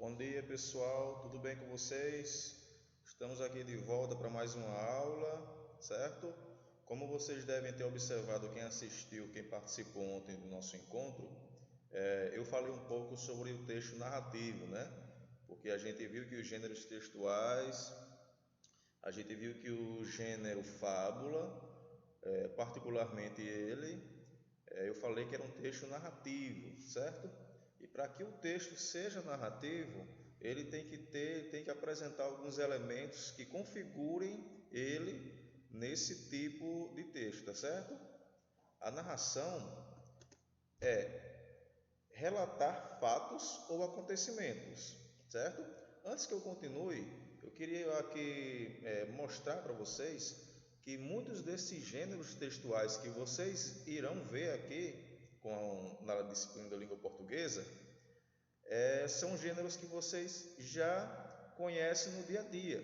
Bom dia pessoal, tudo bem com vocês? Estamos aqui de volta para mais uma aula, certo? Como vocês devem ter observado, quem assistiu, quem participou ontem do nosso encontro, eu falei um pouco sobre o texto narrativo, né? Porque a gente viu que os gêneros textuais, a gente viu que o gênero fábula, particularmente ele, eu falei que era um texto narrativo, certo? E para que o texto seja narrativo, ele tem que apresentar alguns elementos que configurem ele nesse tipo de texto, tá certo? A narração é relatar fatos ou acontecimentos, certo? Antes que eu continue, eu queria aqui mostrar para vocês que muitos desses gêneros textuais que vocês irão ver aqui na disciplina da língua portuguesa são gêneros que vocês já conhecem no dia a dia.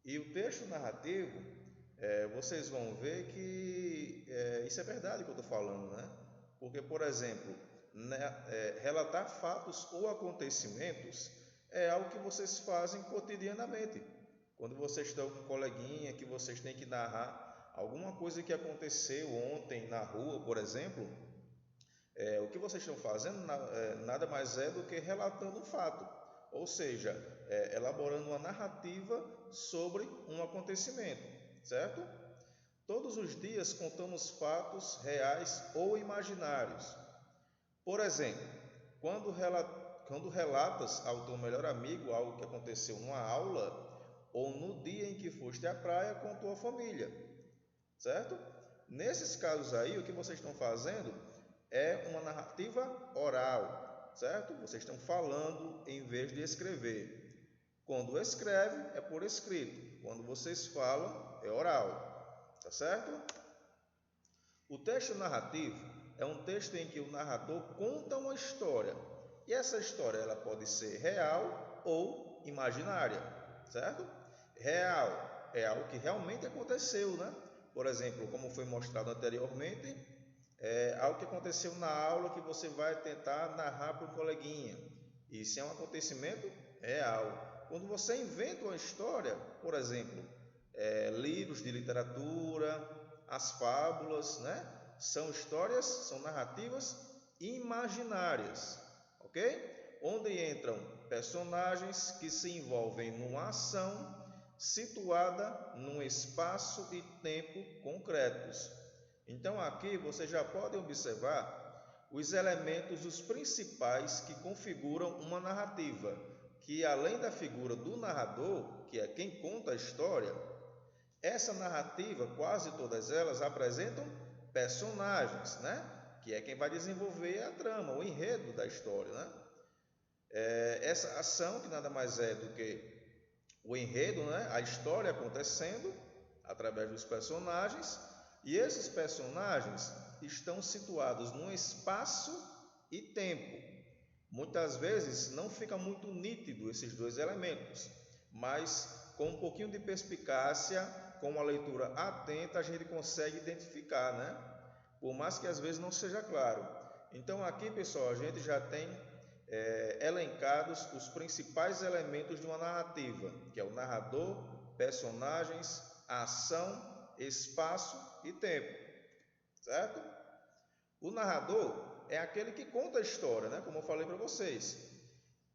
E o texto narrativo, vocês vão ver que isso é verdade que eu estou falando, né? Porque, por exemplo, relatar fatos ou acontecimentos é algo que vocês fazem cotidianamente. Quando vocês estão com um coleguinha que vocês têm que narrar alguma coisa que aconteceu ontem na rua, por exemplo, o que vocês estão fazendo nada mais é do que relatando um fato, ou seja, elaborando uma narrativa sobre um acontecimento, certo? Todos os dias contamos fatos reais ou imaginários. Por exemplo, quando relatas ao teu melhor amigo algo que aconteceu numa aula ou no dia em que foste à praia com tua família, certo? Nesses casos aí, o que vocês estão fazendo é uma narrativa oral, certo? Vocês estão falando em vez de escrever. Quando escreve, é por escrito. Quando vocês falam, é oral, tá certo? O texto narrativo é um texto em que o narrador conta uma história. E essa história ela pode ser real ou imaginária, certo? Real é algo que realmente aconteceu, né? Por exemplo, como foi mostrado anteriormente, algo que aconteceu na aula que você vai tentar narrar para o coleguinha. Isso é um acontecimento real. Quando você inventa uma história, por exemplo, livros de literatura, as fábulas, né? São histórias, são narrativas imaginárias, ok? Onde entram personagens que se envolvem numa ação situada num espaço e tempo concretos. Então aqui você já pode observar os elementos, os principais que configuram uma narrativa, que além da figura do narrador, que é quem conta a história, essa narrativa, quase todas elas apresentam personagens, né? Que é quem vai desenvolver a trama, o enredo da história, né? Essa ação, que nada mais é do que o enredo, né? A história acontecendo através dos personagens, e esses personagens estão situados num espaço e tempo. Muitas vezes não fica muito nítido esses dois elementos, mas com um pouquinho de perspicácia, com uma leitura atenta, a gente consegue identificar, né? Por mais que às vezes não seja claro. Então aqui, pessoal, a gente já tem elencados os principais elementos de uma narrativa, que é o narrador, personagens, ação, espaço e tempo, certo? O narrador é aquele que conta a história, né? Como eu falei para vocês.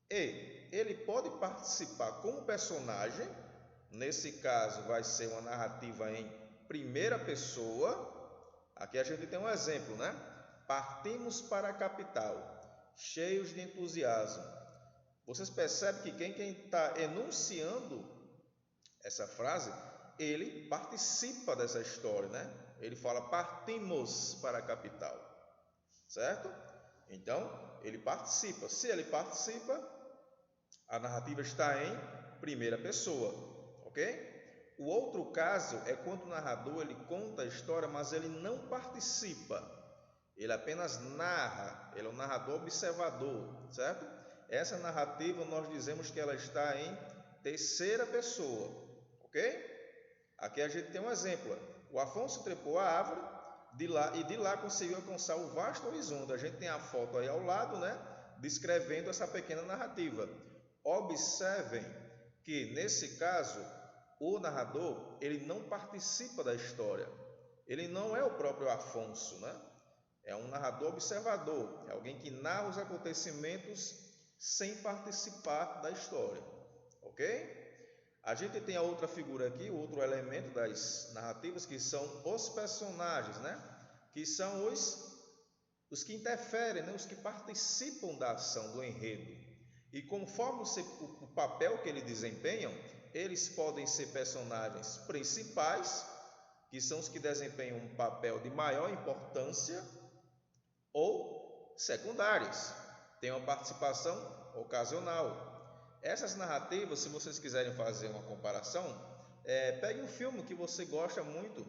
E ele pode participar como personagem, nesse caso vai ser uma narrativa em primeira pessoa. Aqui a gente tem um exemplo, né? Partimos para a capital, cheios de entusiasmo. Vocês percebem que quem está enunciando essa frase, ele participa dessa história, né? Ele fala partimos para a capital, certo? Então, ele participa. Se ele participa, a narrativa está em primeira pessoa, ok? O outro caso é quando o narrador ele conta a história, mas ele não participa. Ele apenas narra, ele é um narrador observador, certo? Essa narrativa nós dizemos que ela está em terceira pessoa, ok? Aqui a gente tem um exemplo. O Afonso trepou a árvore de lá conseguiu alcançar o vasto horizonte. A gente tem a foto aí ao lado, né? descrevendo essa pequena narrativa. Observem que, nesse caso, o narrador ele não participa da história. Ele não é o próprio Afonso, né? É um narrador observador, é alguém que narra os acontecimentos sem participar da história, ok? A gente tem a outra figura aqui, o outro elemento das narrativas, que são os personagens, né? Que são os que interferem, né? Os que participam da ação, do enredo. E conforme o papel que eles desempenham, eles podem ser personagens principais, que são os que desempenham um papel de maior importância, ou secundários, têm uma participação ocasional. Essas narrativas, se vocês quiserem fazer uma comparação, pegue um filme que você gosta muito,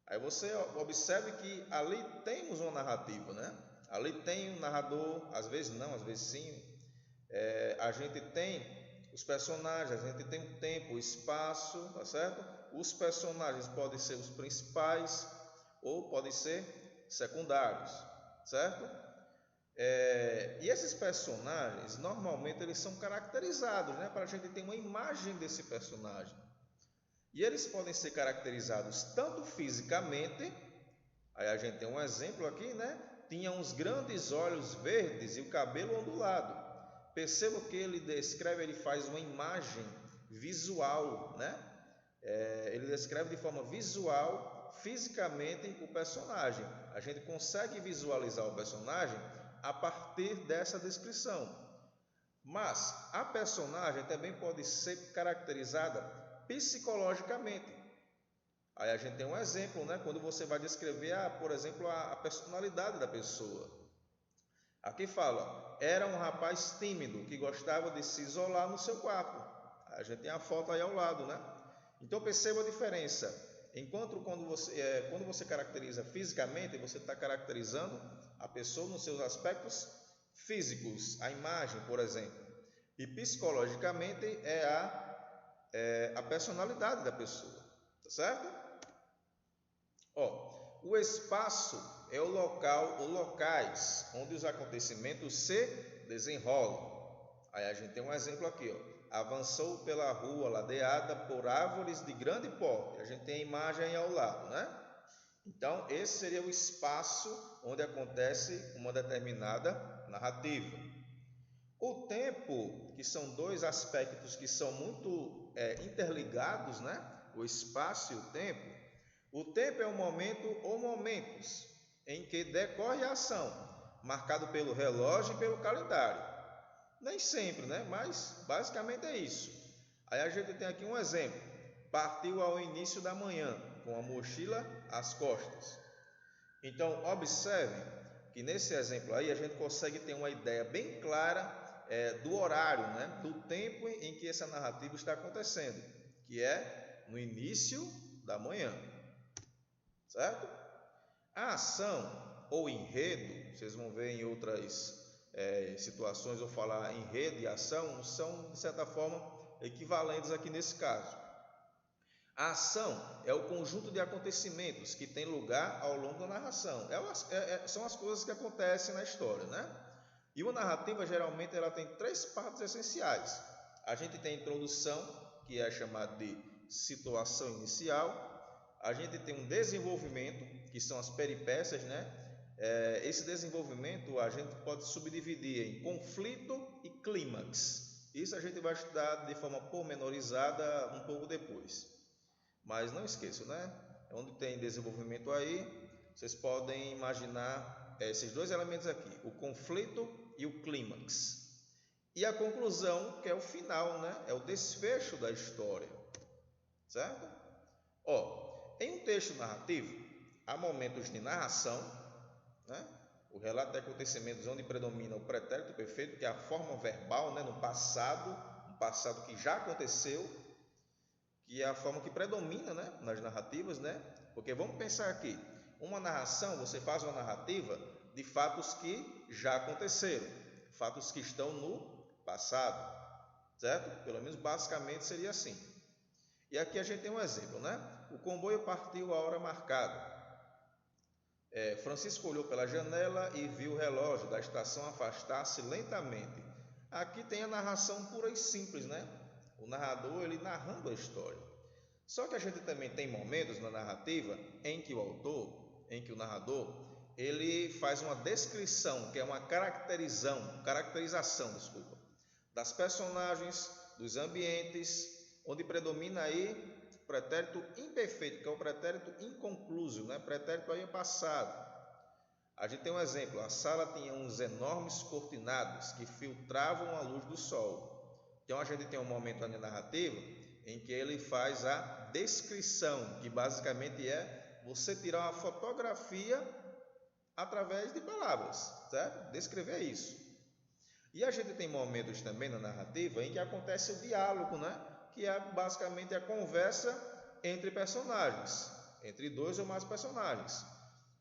aí você observe que ali temos uma narrativa, né? Ali tem um narrador, às vezes não, às vezes sim. A gente tem os personagens, a gente tem o tempo, o espaço, tá certo? Os personagens podem ser os principais ou podem ser secundários, certo? E esses personagens, normalmente, eles são caracterizados, né? Para a gente ter uma imagem desse personagem. E eles podem ser caracterizados tanto fisicamente, aí a gente tem um exemplo aqui, né? Tinha uns grandes olhos verdes e o cabelo ondulado. Perceba que ele descreve, ele faz uma imagem visual, né? Ele descreve de forma visual, fisicamente, o personagem. A gente consegue visualizar o personagem a partir dessa descrição. Mas a personagem também pode ser caracterizada psicologicamente. Aí a gente tem um exemplo, né? Quando você vai descrever, por exemplo, a personalidade da pessoa. Aqui fala, era um rapaz tímido que gostava de se isolar no seu quarto. A gente tem a foto aí ao lado, né? Então perceba a diferença. Enquanto quando você caracteriza fisicamente, você está caracterizando a pessoa nos seus aspectos físicos, a imagem, por exemplo. E psicologicamente é a personalidade da pessoa, tá certo? O espaço é o local ou locais onde os acontecimentos se desenrolam. Aí a gente tem um exemplo aqui, avançou pela rua ladeada por árvores de grande porte. A gente tem a imagem aí ao lado, né? Então, esse seria o espaço onde acontece uma determinada narrativa. O tempo, que são dois aspectos que são muito interligados, né? O espaço e o tempo. O tempo é um momento ou momentos em que decorre a ação, marcado pelo relógio e pelo calendário. Nem sempre, né? Mas basicamente é isso. Aí a gente tem aqui um exemplo. Partiu ao início da manhã, com a mochila às costas. Então, observem que nesse exemplo aí a gente consegue ter uma ideia bem clara do horário, né? Do tempo em que essa narrativa está acontecendo, que é no início da manhã. Certo? A ação ou enredo, vocês vão ver em outras situações eu falar enredo e ação, são de certa forma equivalentes aqui nesse caso. A ação é o conjunto de acontecimentos que tem lugar ao longo da narração. São as coisas que acontecem na história, né? E uma narrativa geralmente ela tem três partes essenciais. A gente tem a introdução, que é chamada de situação inicial. A gente tem um desenvolvimento, que são as peripécias, né? Esse desenvolvimento a gente pode subdividir em conflito e clímax. Isso a gente vai estudar de forma pormenorizada um pouco depois. Mas não esqueçam, né? Onde tem desenvolvimento aí, vocês podem imaginar esses dois elementos aqui, o conflito e o clímax. E a conclusão, que é o final, né? É o desfecho da história. Certo? Em um texto narrativo, há momentos de narração, né? O relato de acontecimentos onde predomina o pretérito perfeito, que é a forma verbal, né? No passado, um passado que já aconteceu, que é a forma que predomina, né? Nas narrativas, né? Porque vamos pensar aqui, uma narração, você faz uma narrativa de fatos que já aconteceram, fatos que estão no passado, certo? Pelo menos basicamente seria assim. E aqui a gente tem um exemplo, né? O comboio partiu à hora marcada. Francisco olhou pela janela e viu o relógio da estação afastar-se lentamente. Aqui tem a narração pura e simples, né? O narrador, ele narrando a história. Só que a gente também tem momentos na narrativa em que o narrador, ele faz uma descrição, que é uma caracterização, das personagens, dos ambientes, onde predomina aí o pretérito imperfeito, que é o pretérito inconcluso, né? Pretérito aí passado. A gente tem um exemplo: a sala tinha uns enormes cortinados que filtravam a luz do sol. Então a gente tem um momento ali narrativo em que ele faz a descrição, que basicamente é você tirar uma fotografia através de palavras, certo? Descrever isso. E a gente tem momentos também na narrativa em que acontece o diálogo, né? Que é basicamente a conversa entre personagens, entre dois ou mais personagens.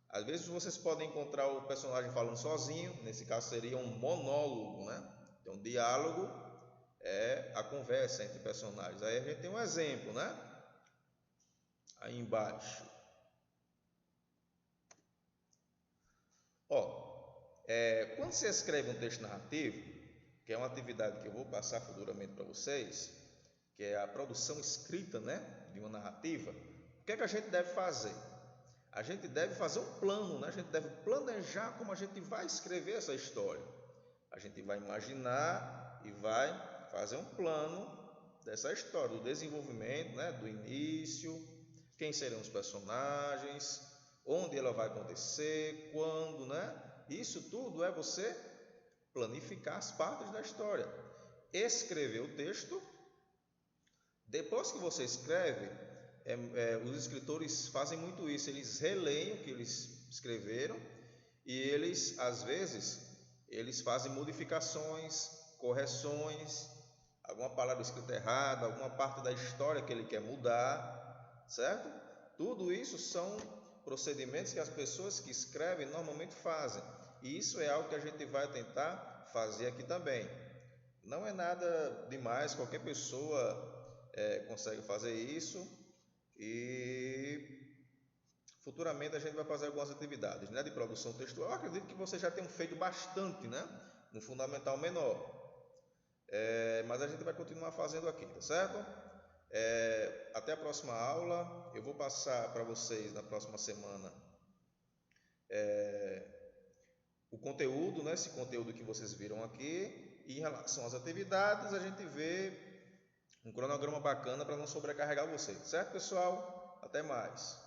Às vezes vocês podem encontrar o personagem falando sozinho, nesse caso seria um monólogo, né? Então, diálogo é a conversa entre personagens. Aí a gente tem um exemplo, né? Aí embaixo. Quando você escreve um texto narrativo, que é uma atividade que eu vou passar futuramente para vocês, que é a produção escrita, né, de uma narrativa, o que é que a gente deve fazer? A gente deve fazer um plano, né? A gente deve planejar como a gente vai escrever essa história. A gente vai imaginar e vai fazer um plano dessa história, do desenvolvimento, né, do início, quem serão os personagens, onde ela vai acontecer, quando, né? Isso tudo é você planificar as partes da história. Escrever o texto. Depois que você escreve, os escritores fazem muito isso, eles releem o que eles escreveram e eles, às vezes, eles fazem modificações, correções, alguma palavra escrita errada, alguma parte da história que ele quer mudar, certo? Tudo isso são procedimentos que as pessoas que escrevem normalmente fazem, e isso é algo que a gente vai tentar fazer aqui também. Não é nada demais, qualquer pessoa consegue fazer isso, e futuramente a gente vai fazer algumas atividades, né, de produção textual. Eu acredito que vocês já tenham feito bastante, né, no fundamental menor, mas a gente vai continuar fazendo aqui, tá certo? Até a próxima aula. Eu vou passar para vocês na próxima semana o conteúdo, né, esse conteúdo que vocês viram aqui. E em relação às atividades, a gente vê um cronograma bacana para não sobrecarregar vocês, certo, pessoal? Até mais.